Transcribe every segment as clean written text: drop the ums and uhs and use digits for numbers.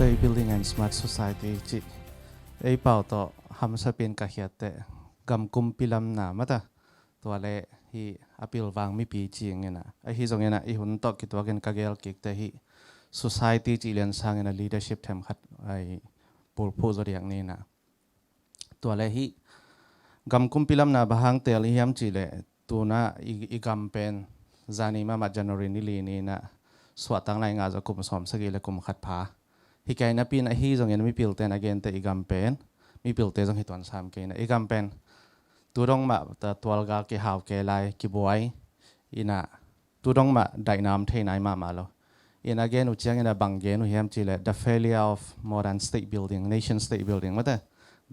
State Building and Smart Society จิไอเป่าต่อทำสเปนกะเฮียเตกำกุมพิลัมนามาตาตัวเล่ฮีอภิลวังมีปีจีงเงินะไอฮีตรงเงินะอีหุ่นตอกกิตัวกันกะเกลกิกแต่ฮี Society จีเลียนสร้างเงินะ leadership เทมขัดไอปูพูดอย่างนี้นะตัวเล่ฮีกำกุมพิลัมนาบางเตลฮิมจีเล่ตัวน่ะอีกำเป็นจานีมาจันทรินิลีนี่นะสวัสดิ์ตั้งไรงานจะกุมสอมสกิเลกุมขัดผาฮิกายนับปีนฮีตรงเงินมีพิลเตนอเกนเตอีกำเป็นมีพิลเตจงฮิตวันสามเกนอีกำเป็นตัวดงมาตัวกาเกหาวเกลายกิบวยอินะตัวดงมาได้นำเทนายมาแล้วอินะเกนุเชียงอินะบังเกนุเฮียมจีเล the failure of modern state building nation state building มาแต่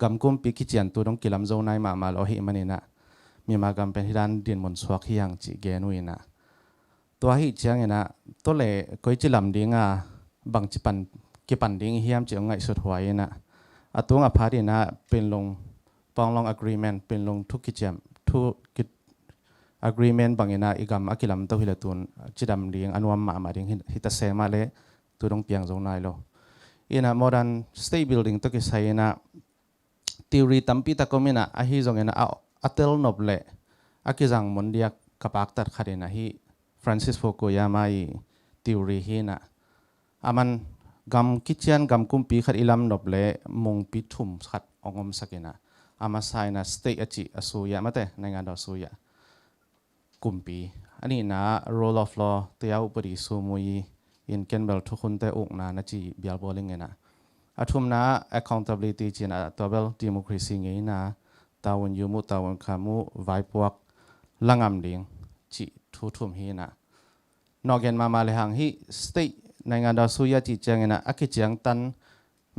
กำกุมปีกิจยันตัวดงกิลำโจนายมาแล้วฮิมันอินะมีมากำเป็นที่ด้านดินมนสวกฮิยังจีเกนุอินะตัวฮิเชียงอินะตัวเล่ก็จิลำดิ้งบังจิปันกิปันดิ้งเฮียมจีงไงสุดหัวอินะตัวงาพาดินะเป็นลงปองลง agreement เป็นลงทุกกิจกรรมทุกกิจ agreement บางอย่างนะอีกำอักิลำตัวหิลตุนจิดำเลี้ยงอนุวัมมาดิ้งฮิตเสมาเลตัวตรงเปียงตรงนั้นแล้วอีน่ะ modern state building ตัวกิจใช้น่ะ theory ตั้มปีตะก็มีน่ะอาฮิตรงนั้นอัตเตลนบเล่อากิจังมันเดียกกับอักตัดขัดน่ะฮิฟรานซิสโฟกุยามาอี theory ฮิน่ะอามันกำกิจยันกำกุมปีขัดอิลำนบเล่มงปีทุ่มขัดองอมสักน่ะอามาใส่นะสเต็กอจิอสูยะมาแต่ในงานดอกสูยะกุมปีอันนี้นะ role of law เตียวอุปริสุมุยอินเกนเบลทุกคนแต่อุกนะนะจีเบียลโบลิงเงนะอาทุมนะ accountability จีนะตัวเบล democracy เงนะตาวันยูมุตาวันขามุไว้พวกลังอัมลิงจีทุมฮีนะนอกเกนมาเลยหังฮีสเต็กในงานดอกสูยะจีเจงนะอักขิจังตัน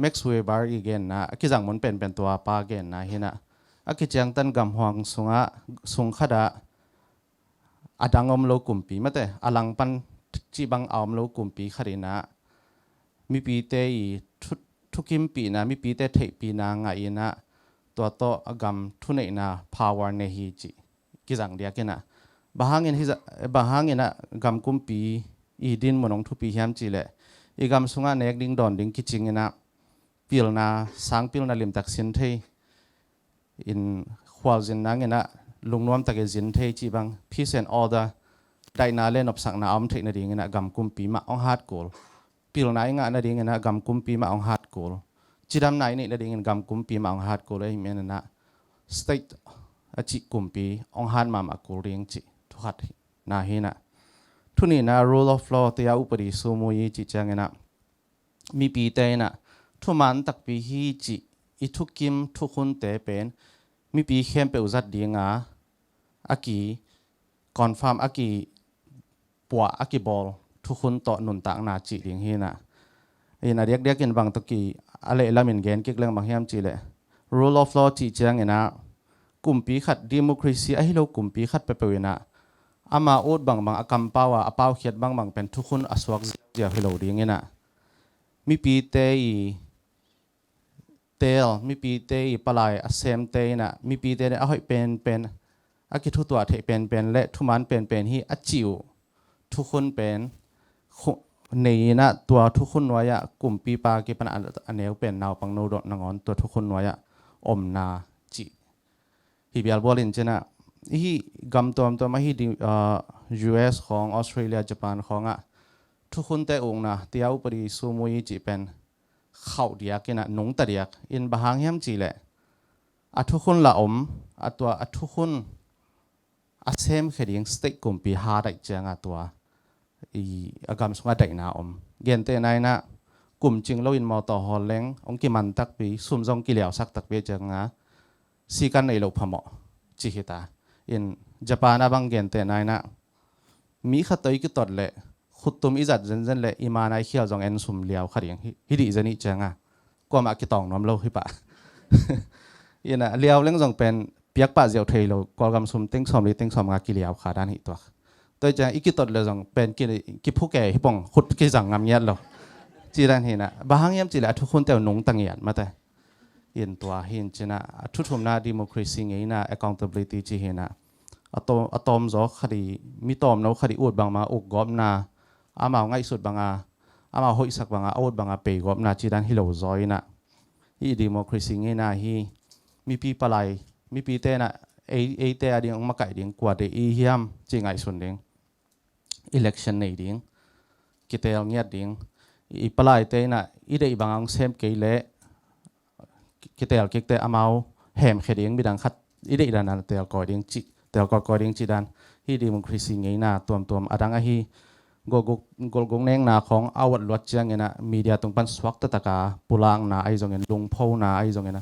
Max Weber again na akizang mon pen tua pa again na hina akichang tan gam huang sung khada adangom lo kumpi mate alang pan chi bang awm lo kumpi kharina mi pi te I thukim pi na mi pi te thei pi na nga ina to agam thunei na power ne hi chi kizang dia kena bahangin na gam kumpi I din monong thu pi hiam chi le I gam sunga nek ding don ding kiching ina pil na sang pil na lim tak sin thei in khwal jin na ngena lungnom tak jin thei chi bang peace and order dai na len op sak na am thei na ding na gam kumpi ma ong hat kol pil na nga na ding na gam kumpi ma ong hat kol chidam nai ni na ding gam kumpi ma ong hat kol ai men na state a chi kumpi ong han ma kol ring chi thu hat na hi na thuni na rule of law te ya upari sumu yi chi changena mi pi te naทุมันตักปีฮีจิอิทุกิมทุกุนเตเป็นมีปีเข้มเปอุจัดดีงาอากีคอนฟาร์มอากีปัวอากีบอลทุกุนต่อหนุนตักนาจิเลียงฮีนะเรียกกันบางตะกี้อะไรละมินเกนกิกเรื่องบางยามจีเลย rule of law จีเจียงนะกลุ่มปีขัด democracy ไอ้เรากลุ่มปีขัดไปเปนะอามาอุดบางอากัมปาวอาเป้าเขียดบางเป็นทุกุนอสวกเดียวให้เราดีงี้นะมีปีเตยเตลมีปีเตยปลายเซมเตยนะมีปีเตยเอาให้เป็นอากิทุตัวเทเป็นและทุมันเป็นที่อจิวทุกคนเป็นในนะตัวทุกคนไว้อะกลุ่มปีปากิปันอันเนวเป็นนาวปังโนดนงอนตัวทุกคนไว้อะอมนาจิฮิบิอัลบอลินเจนะฮีกำตัวมาฮีUS ของออสเตรเลียญี่ปุ่นของอะทุกคนแต่องนะเตียวปริสุมุยจีเป็นเข้าเดียกินะนงตะเดียกอินบางแห่งจีแหละทุกคนละอมตัวทุกคนเซมเขียงสเต็กกลุ่มปีหาได้เจ้าตัวกำสงได้นาอมเย็นเตนายนะกลุ่มจริงเราอินมอต่อฮอลเลงองกิมันตักปีซุ่มจงกิเหลียวสักตักเบเจ้าสีกันในโลกพมจิฮิตาอินญี่ปุ่นบางเย็นเตนายนะมีขัดตัวอีกตอดเลยขุดตุมอิจัดเจนเลยอิมานายเขียวจงเอ็นสุ่มเลี้ยวขัดอย่างฮิดิจะนี่เจ้าก็มากิตองน้ำเล่าฮิปะยันน่ะเลี้ยวเรื่องจงเป็นเปียกป่าเจียวเทยเราก็กำสุ่มติ้งสอมลิติ้งสอมงากิเลี้ยวขาด้านหิตัวโดยจะอีกิตดเลยจงเป็นกิผู้แก่ฮิปองขุดกิจังงามเย็ดเราจีด้านหินะบางอย่างจีแหละทุกคนแต่หนุ่งตังเงียดมาแต่ยินตัวหินจีน่ะทุกทุมนา democracy ไงนะ accountability จีเห็นนะอะตอมจอคดีมีตอมเราคดีอุดบางมาอุกกอบนาอามาง่ายสุดบาง ama hoi sak banga out banga pe gop na chi dan hilo zoi na hi democracy nge na hi mi pi palai mi pi te na a te ading ma kai ding kwa de i hiam chi ngai sun ding election nei ding kitel ngiat ding i palai te na i dei bangang sem ke le kitel kek te amau hem kheding bidang khat i dei dan an tel ko ding chi tel ko ding chi dan hi democracy nge na tuam adang a hi gol neng na khong awat lot chiang ena media tung pan swak ta taka pulang na ai jong en lung pho na ai jong ena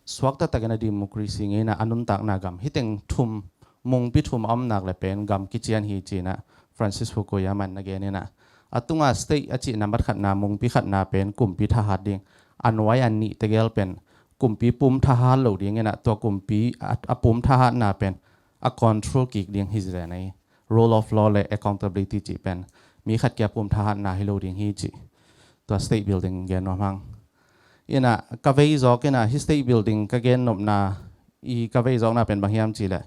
swak ta takena democracy nge na anun tak na gam hiteng thum mung pi thum am nak le pen gam ki chian hi chi na Francis Fukuyama na ge ne na atunga state achi number khat na mung pi khat na pen kum pi tha hat ding anwai an ni tegel pen kum pi pum tha ha lo ding ena to kum pi a pum tha ha na pen a control ki ding hi zre nai rule of law le accountability chi pen mi khat kya pum tha ha na hi lo ding hi chi to state building gen no mang ina ka vei zo ke na hi state building ka gen nop na I ka vei zo na pen bang hiam chi le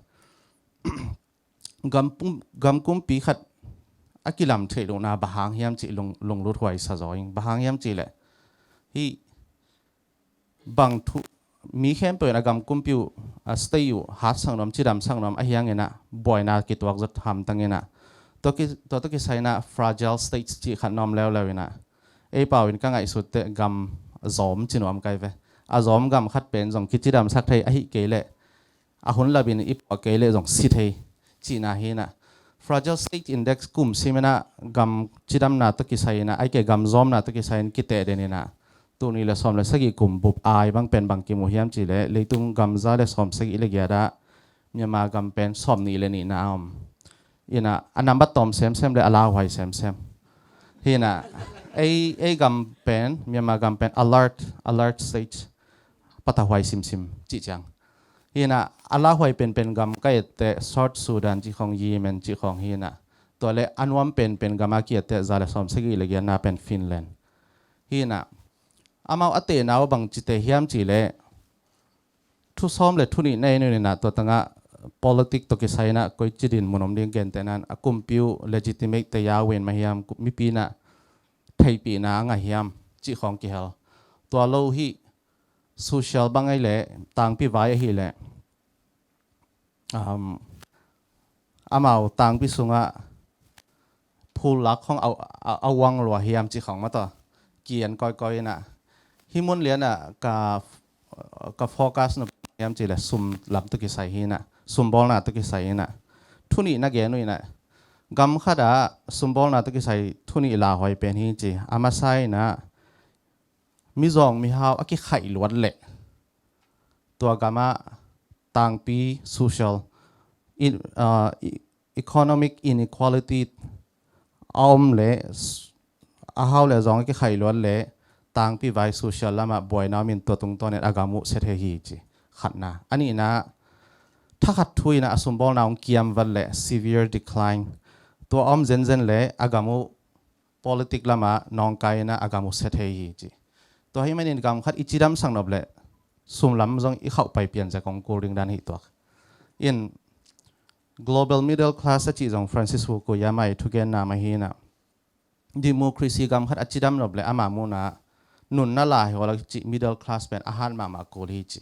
gam kum pi khat akilam thei lo na bahang hiam chi long lu thwai sa zo ing bahang hiam chi le hi bang thu mi khem pe na gam kum piu a stay yu hat sang nom chi dam sang nom a hiang ena boy na ki tuak zat ham tang ena to ki sai na fragile states chi khat nom lew lew ena e pawin ka ngai su te gam zom chi nom kai ve a zom gam khat pen jong ki chi dam sak thei a hi ke le a hun labin I pa ke le jong si thei chi na hi na fragile state index kum simena gam chi dam na to ki sai na ai ke gam zom na to ki sai ki te de ni na tu ni le som le sagi kum bup ai bang pen bang ki mu hiam chi le leitung gam za le som sagi le gya da myama gam pen som ni le ni na om ina anam bat tom sem le ala hwai sem hina ai gam pen myama gam pen alert stage pata hwai sim chi chang hina ala hwai pen gam kai te South Sudan chi khong Yemen chi khong hina to le anwam pen gama ki te za le som sagi le gya na pen Finland hina amau ate naw bang chite hiam chi le thu som le thuni nei ni na to tanga politic to ki saina koi chidin monom ding gen tenan akum piu legitimate te ya wen ma hiam mi pi na thei pi na nga hiam chi khong ki hel to lo hi social bangai le tang pi vai hi le amau tang pi sunga phul lak khong awang lo hiam chi khong ma to kian koi na himun liana ka focus na yam chi le sum lam to ki sai hi na sum bol na to ki sai na thuni na ge nu na gam khada sum bol na to ki sai thuni la hoi pen hi chi ama sai na mi zong mi haw aki khai luat le to gama tang pi social economic inequality le a haw le zong ki khai luat le tang pi vai social lama boy na min to tung to ne agamu se the hi chi khatna ani na tha khat thui na asumbol na ong kiam wal le severe decline to om zen le agamu politic lama nong kai na agamu se the hi chi to hi manin gam khat ichiram sang nob le sum lam jong I khau pai pian ja kong ko ring dan hi to in global middle class chi jong Francis Fukuyama thu gen na ma hi na democracy gam khat achiram nob le ama mu na nun na lai hol chi middle class pen ahan ma ko hi chi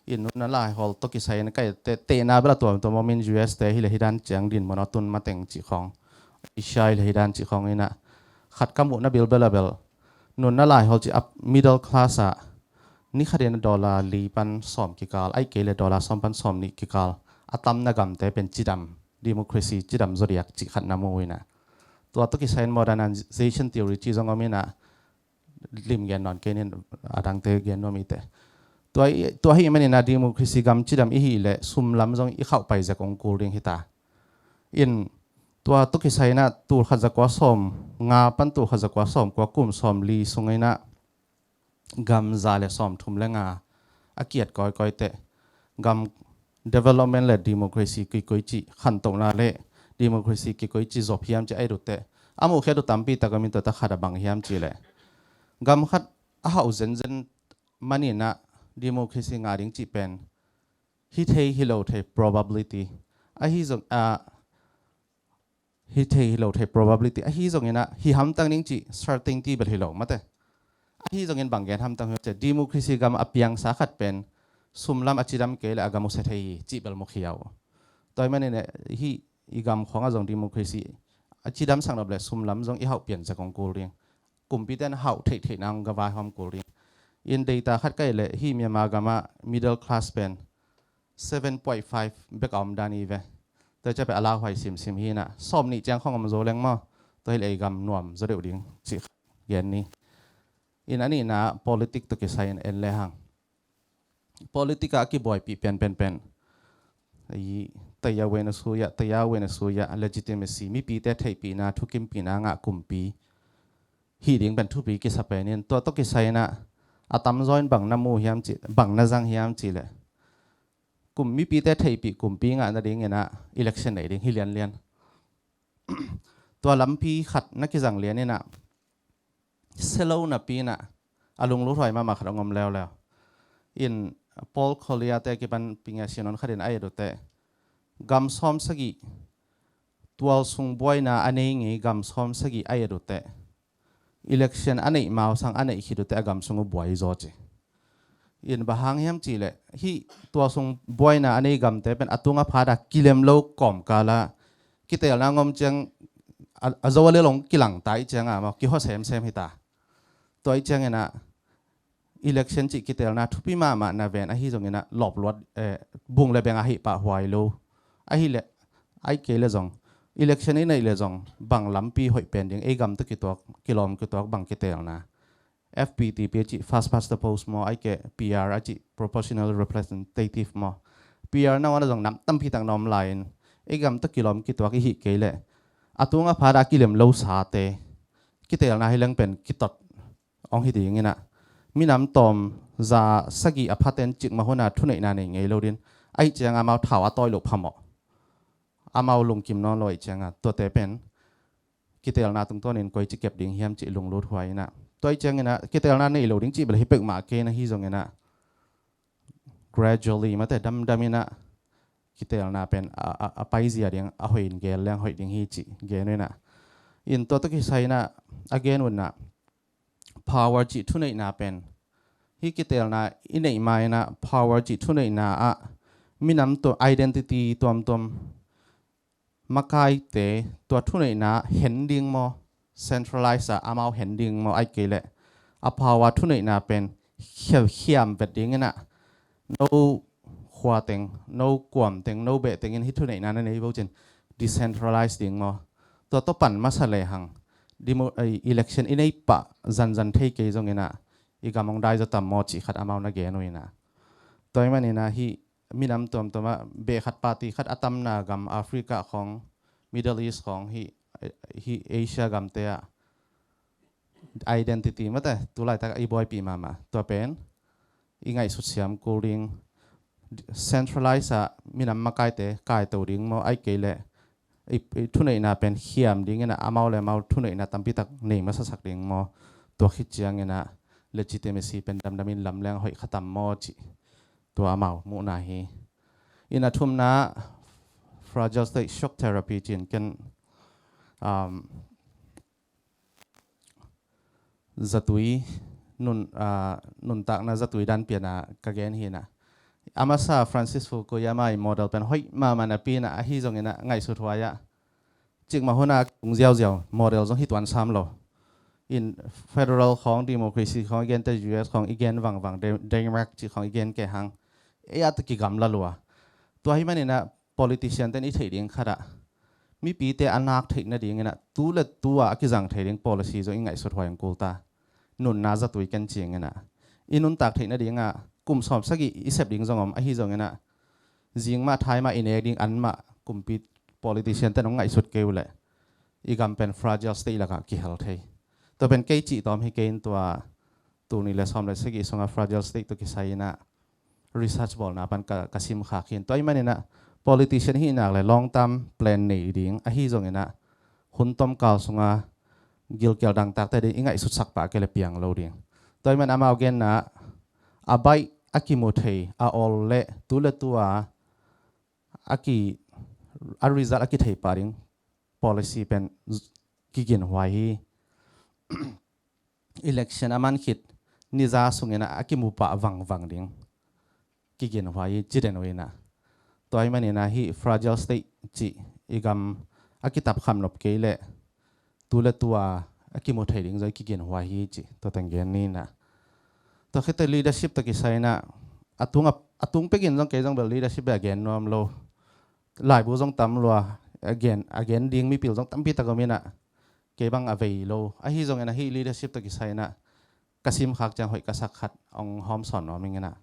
in nun na lai hol to ki sai na kai te na bla to momin US te hi le hidan chang din monotun ma teng chi khong ishai le hidan chi khong ina khat kamu na bil bel nun na lai hol chi up middle class a ni kharen dollar li pan som ki kal ai ke le dollar som pan som ni ki kal atam na gam te pen chidam democracy chidam zodiac chi khat na mo ina to ki sai modernization theory chi jong amina lim gen non kenin adang te gen no mi te to hi mani na democracy gam chidam I hi le sum lam jong I khau pai ja kong kul ring hita in to ki sai na tur khaja kwa som nga pan tur khaja kwa som kwa kum som li sungai na gam za le som thum le nga akiat koi te gam development le democracy ki koi chi khan to na le democracy ki koi chi zop hiam chi ai ru te amu khe do tampi takamin to ta khada bang hiam chi le gam khat a hau zen mani na democracy nga ring chi pen hi thei hi lo thei probability a hi zong hi thei lo thei probability a hi zong ina hi ham tang ning chi certainty bel hi lo mate a hi zong in bangen ham tang che democracy gam apiang sa khat pen sumlam achiram ke la agamu se thei chi bel mo khiaw toy mane ne hi igam khonga zong democracy achiram sang noble sumlam zong i hau pian cha kong kul ring kumpitan hau thei thei nang ga wa hom kul ring in data khat kai le hi myama gama middle class pen 7.5 bekam dani veตัวจะไปอาลาหอยซิมฮีน่ะสอบนี่แจ้งข้องกับมันโจแรงมั้งตัวเอกำนวมจะเดือดดิ้งสิเย็นนี้อินอันนี้นะ politic ตัวกิจสัยเอ็นเลยฮัง politic ก็กี่บ่อยปีเป็นไอ้ตัวยาเวนัสุยะ legitimacy มีปีแต่ไทยปีนะทุกิมปีนะงะกุมปีฮีดิ้งเป็นทุปีกิจสัพย์เนี่ยตัวกิจสัยนะอาตามจอยบังน้ำมูเฮียมจิบังน้ำจังเฮียมจิเลยกลุ่มมีปีแต่ไทยปีกลุ่มปีงานนั่นเองนะ election ไหนเองฮิเลียนตัวลำปีขัดนักกิจสังเลียนเนี่ยนะเซลล์นับปีน่ะอารมณ์รู้ถอยมาขัดงมแล้วอินพอลคอลียาแต่กี่ปันปีงานเชียนนขัดเดินไอ้ดูแต่กำซ้อมสกีตัวส่งบอยน่ะอันนี้ไงกำซ้อมสกีไอ้ดูแต่ election อันนี้มาสั่งอันนี้คิดดูแต่กำส่งบอยจอดอินบางแห่งจีเลยฮีตัวส่งบอยน่ะอันนี้กำแต่เป็นอัตุงพาดกิเลมโลกอมกาละคิดแต่ละงมจังอาจจะว่าเรื่องกิหลังตายจังอ่ะมาคิดว่าเซมให้ตาตัวไอ้จังเนี่ยนะ election จีคิดแต่ละทุพีมาหน้าเวนไอ้ฮีตรงนี้นะหลบลวดบุ้งเลยเป็นไอ้ปะหวายโลไอ้ฮีเลยไอ้เกลือจง election นี่ในเลยจงบางลำปีหอยเป็นยังไอ้กำตุกิตัวกิโลมกิตัวบางคิดแต่ละนะ FPT เปียจี fast past the post มอไอ้เก PR ไอ้จี proportional representative มอ PR นั่นว่าจงน้ำตั้มพิตังนอมไลน์ไอ้กำตุกิโลมกิตัวกิหิเกลืออาตัวงาพาดกิเลมโลสาเตกิเตลนาให้เลี้ยงเป็นกิตดองหิดีอย่างนี้นะมีน้ำตอมจะสกีอพาร์ตเมนต์จิกมาหัวหน้าทุนในนานเองไงเราเรียนไอ้เจ้าอามาถาวต้อยหลบพมอามาลงกิมนอนลอยเจ้าตัวเตเป็นกิเตลนาตรงตัวนี้ก็จะเก็บดิ่งเฮียมจิลงรูดไว้นะตัวไอ้เจ้าเนี่ยนะกิเตลนาในเราดิ่งจิบเลยให้เปิกมาเกนะฮิซงเนี่ยนะ gradually มาแต่ดำนะคิดแต่ละนาเป็นไปเสียเดียงหอยเกลเลี้ยงหอยเดียงฮีจิเกลเนี่ยนะอินตัวตุกิใส่นะ again วันนะ power จิทุนในนาเป็นฮีคิดแต่ละนาอินในไม่นะ power จิทุนในนามีน้ำตัว identity ตัวมาไกเตตัวทุนในนาเห็นดิ่งมอ centralize อามาเห็นดิ่งมอไอเกลเลยpower ทุนในนาเป็นเขียมแบบดิ่งนะ noขวาเต็ง no กวมเต็ง no เบะเต็งอินฮิตทุนในนั้นในพวกเจน decentralized ดิ่งมั้งตัวปั่นมาสเลยหัง election อินไอปะจันเทเกยจงเงินะอีกำมองได้จะตามมอจิขัดอามาวนเกนุยนะตัวมันนี่นะฮีมีน้ำตัวมาเบะขัดปาร์ตี้ขัดอัตมนากำแอฟริกาของ Middle East ของฮีเอเชียกำเตะ identity มาแต่ตัวไรแต่อีบอยปีมาตัวเป็นอีไงสุดเสียมกูริงcentralize มีน้ำมาไกเตะไกตัวดิ่งมอไอเกลเลยทุนในนาเป็นเขียมดิ่งนะอามาเลยมาทุนในนาตั้มพิทักเนมาสักดิ่งมอตัวคิดจังนะ legitimacy เป็นดำมินลำแรงหอยขตัมมอจิตัวอามามุนาฮีอินาทุ่มนะ fragile state shock therapy จีนกันจัตุยนุนตักนะจัตุยดันเปียนะกะเกนฮีนะอามาซาฟรานซิสฟุกุยามาอีโมเดลเป็นหอยมานาปีนะฮีจงเงินะไงสุดท้ายะจิกมาหัวหน้ากรุงเจียวโมเดลจงฮิตวันซ้ำโลอิน federal ของ democracy ของอีกแต่ US ของอีกวังDenmark จิของอีกแก่หังตะกี้กำละลัวตัวให้มันเนี่ยนะ politician แต่นี่เถียงขนาดมีปีแต่อนาคตเถียงนะดีเงี้ยนะตัวกิจังเถียง policy จงไงสุดท้ายของกูตานุนน่าจะตัวกันจริงเงี้ยนะอินุนตักเถียงนะดีเงี้ยกลุ่มสอบสักกี่อิเซปดิ้งจงไอ้ที่จงเงี้ยนะจิงมาไทยมาอินเอกดิ้งอันมากลุ่มปี politician แต่น้องไงสุดเกลเลยอีกำเป็น fragile state ละก็กี่ฮัลเทตัวเป็นเกจิตอมให้เกณฑ์ตัวนี้เลยซ้อมเลยสักกี่ส่ง fragile state ตัวกี่ไซนะ research บอลนะปันกสิมขาเขียนตัวไอ้มันเนี่ยนะ politician ที่นักเลย long term plan นี่ดิ้งไอ้ที่จงเนี่ยนะหุ่นต้มเก่าส่งกิลเกลดังตักแต่ดิ้งไงสุดสักปะเกลเปียงเราดิ้งตัวไอ้มันอามาเอาเกณฑ์นะอาใบอากิมุเทอาออลเล่ตัวอากิอาริซัตอากิเทปาริง policy เป็นกิกินไว้ election อามันคิดนิจาสุงเงินะอากิมุปะวังดิ้งกิกินไว้จีเดนไว้นะตัวให้มันเนี่ยนะฮี fragile state จีอีกอากิตับคำนบเกลเลตัวอากิมุทัยดิ้งใจกิกินไว้จีตัวตั้งเงี้ยนี่นะตัวคิดแต่ leadership ตะกี้ใส่นะอาตุงไปกินต้องเกยต้องแบบ leadership แบบเกนนอมโลหลายบุษงตำลัว again ดิ้งมีปิลต้องตำปีตะกมีนะเก็บังอเวโลไอฮีจงเงินฮี leadership ตะกี้ใส่นะกสิมขักจังหอยกษักขัดองหอมสอนว่ามิงนะ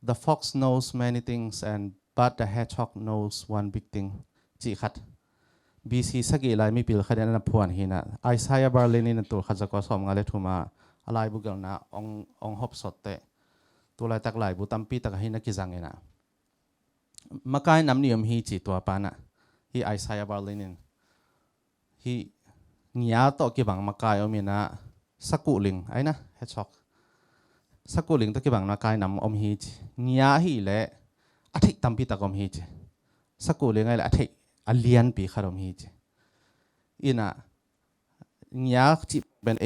The fox knows many things and but the hedgehog knows one big thing จีขัด BC สักกี่ลายมีปิลขัดยันนับพวนหินะไอซายาบาร์เลนินตัวขัดจะก็สอมงาเลทุมาอะไรบุกเกลนะองฮอบสดเตตัวลายตักลายบุตัมปีตักหินักกิจังเงินะมาไกน้ำนิยมฮีจีตัวปานะฮีไอซายาบาร์เลนินฮีเงียโตกี่บังมาไกอมีนะสักกุลิงไอ้นะเฮช็อกสักกุลิงตะกี่บังมาไกน้ำอมฮีจีเงียฮีเละอาทิตย์ตัมปีตะกอมฮีจีสักกุลิงไงละอาทิตย์อเลียนปีขารอมฮีจีอินะเงียจีเป็นไอ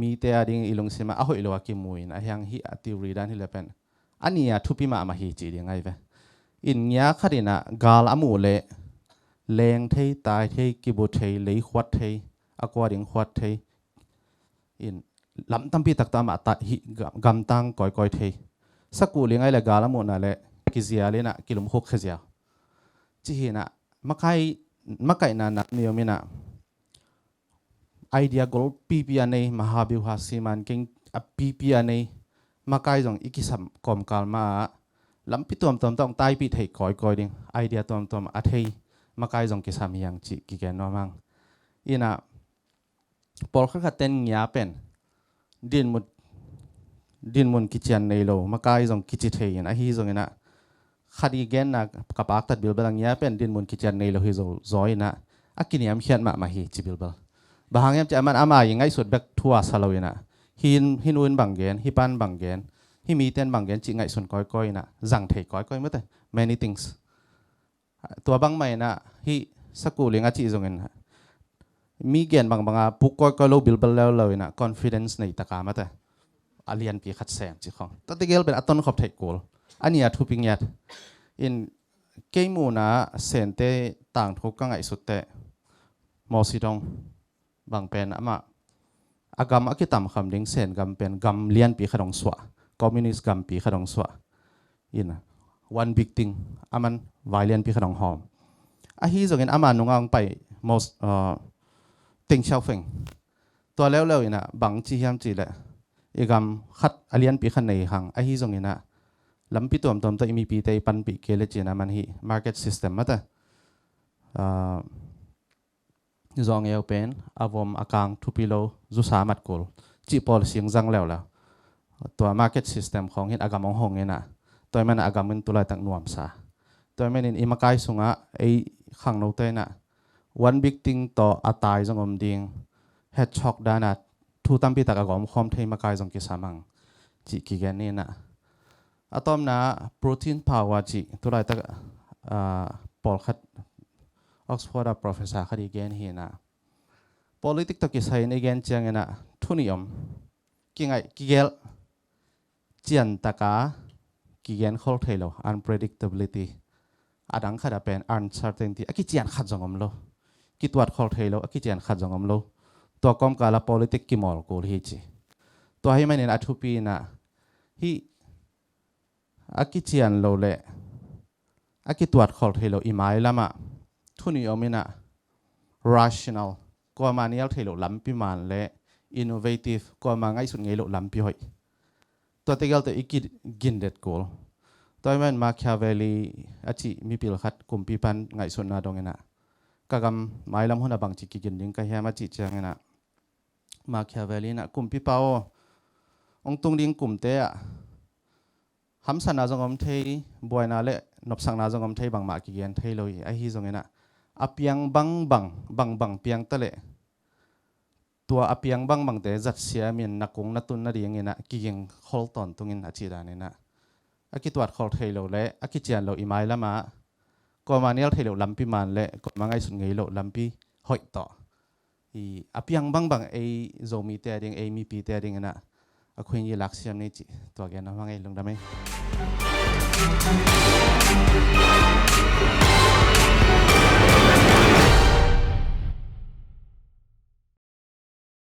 มีเตอดิ่งอิลงสิมาอ้อยโลวากิมุยนะยังฮีอติวรีดันฮีเลเป็นอันนี้ทุบปีมาฮีจีดิ่งไงเวอินเงียขัดินะกาลอามูเละแรงเทตายเทกิบุเทเลยขวัดเทอากวาดิ่งขวัดเทอินลำตั้มปีตักตามอัตหิกำตังก่อยเทสักกูเลี้ยงไอ้ละกาละมุนนั่นแหละกิเซียเลยนะกิลมหกเซียจีเห็นนะมาไก่นานะนิยมินะไอเดียกอลปีปีอันนี้มหาวิวาสิมันเก่งปีปีอันนี้มาไก่จงอีกิสัมกอมกาลมาลำปีตัวมต้องตายปีเทก่อยดิ่งไอเดียตัวอัฐิมาไก่จงกิสามียังจีกิแกนว่ามังอินะพอเขาขัดเต้นเงียเป็นดินมุนกิจยันในโลมาไกลจงกิจเทียนไอฮีจงนะขัดอีกแกนนะกับอักตัดบิลเบลังเงียเป็นดินมุนกิจยันในโลฮิโซจอยนะอากินยามเขียนมาฮีจิบิลเบลบางยามจะมันอามายังไงสุดเบกทัวสลาวินะหินวินบางแกนฮิปันบางแกนฮิมีเต้นบางแกนจิไงสุนก้อยนะจังเทก้อยไม่แต่ many things ตัวบางไม่นะฮิสกุลิงอาจิจงนะมีเกณฑ์บางปุกก็โลบิลเบลแล้วเลยนะ confidence ในตะการมาแต่อาเลียนปีขัดแสงจีของตัดเกลเป็นอัตโนขอบเทกูลอันนี้ทุบิงยัดอินเกมูนะเซนเตต่างทุกกังไอสุดเตมอสิดงบางเป็นอะมาอากรรมอักิตามคำดิ้งเซนกำเป็นกำเลียนปีขดงสวะคอมมิวนิสต์กำปีขดงสวะอิน one big thing อามันไวเลียนปีขดงหอมอาฮีจงเห็นอามันนุ่งอังไปมอสติงเชาฟิงตัวแล้วอีนะบางจีเฮียมจีแหละอีกำขัดอเลียนปีขันในหังไอฮีจงอีนะลำปีตัวตัวมีปีเตยปันปีเกลจีนะมันฮี market system มาแต่จงเอลเป็นอาวมอากางทุปิโลจุสามัดกูลจีพอลเสียงจังแล้วตัว market system ของเห็นอากามองหงเงี้ยนะตัวมันอากามันตุลายตักนวมซาตัวมันอินอิมากายสุงะไอขังโนเตนะone big thing ต่ออัตายจงอมดิ่ง hedgehog ด้านะทุตัมปีตากากอมคอมเทมากายจงกิสามังจีกิแกนี่นะอะตอมนะ protein power จีตัวไรตักปอลขัด Oxford professor ขัดอีกแกนเห็นนะ politics ตักกิสัยในแกนเจียงนะทุนิยมกิไงกิเกลเจียนตากากิแกน call เทโล unpredictability อาดังขัดเป็น uncertainty อากิเจียนขัดจงอมโลกิตวัดคอลเทโลอากิเจียนขัดจงอมโลตัวกอมกาล politics กิมอลกูฮิจิตัวให้มันเนอัทุปีนะฮิอากิเจียนโลเล่อากิตวัดคอลเทโลอิมายละมาทุนิยมินะ rational ก็มาเนียลเทโลลัมพิมันเล่ innovative ก็มาไงสุดไงโลลัมพิหอยตัวเตกัลตัวอีกิกินเด็ดกูตัวให้มันมาแคเวลีอาจิมีปิลขัดกุมปีปันไงสุดนาดงเงนะกากำไม่ลำหุ่นบางจิกิกินดิ้งก็เฮียมาจิจังนะมาแคเวลีนะกลุ่มพี่เปาองตุงดิ้งกลุ่มเตะหำสันนาจงอมเทยบวยนาเละนบสังนาจงอมเทยบางมากิเกนเทยเลยไอฮีจงนะอเปียงบังเปียงตะเละตัวอเปียงบังเตะจัดเสียมีนักกงนัตุนนาดีอย่างเงี้ยนะกิเกงโคลตอนตุงินอาจิดานี่นะอากิตวัดโคลเทยเลยและอากิเจียนเราอิมายละมา ก็มาเนี่ยเทเลลำปีมันเละก็มาไงสุดไงโลลำปีหอยต่ออภิยังบางไอโซมีเตอริงไอมีปีเตอริงนะคุยยี่ลักษณ์นี่จีตัวแกนะว่าไงลงได้ไหม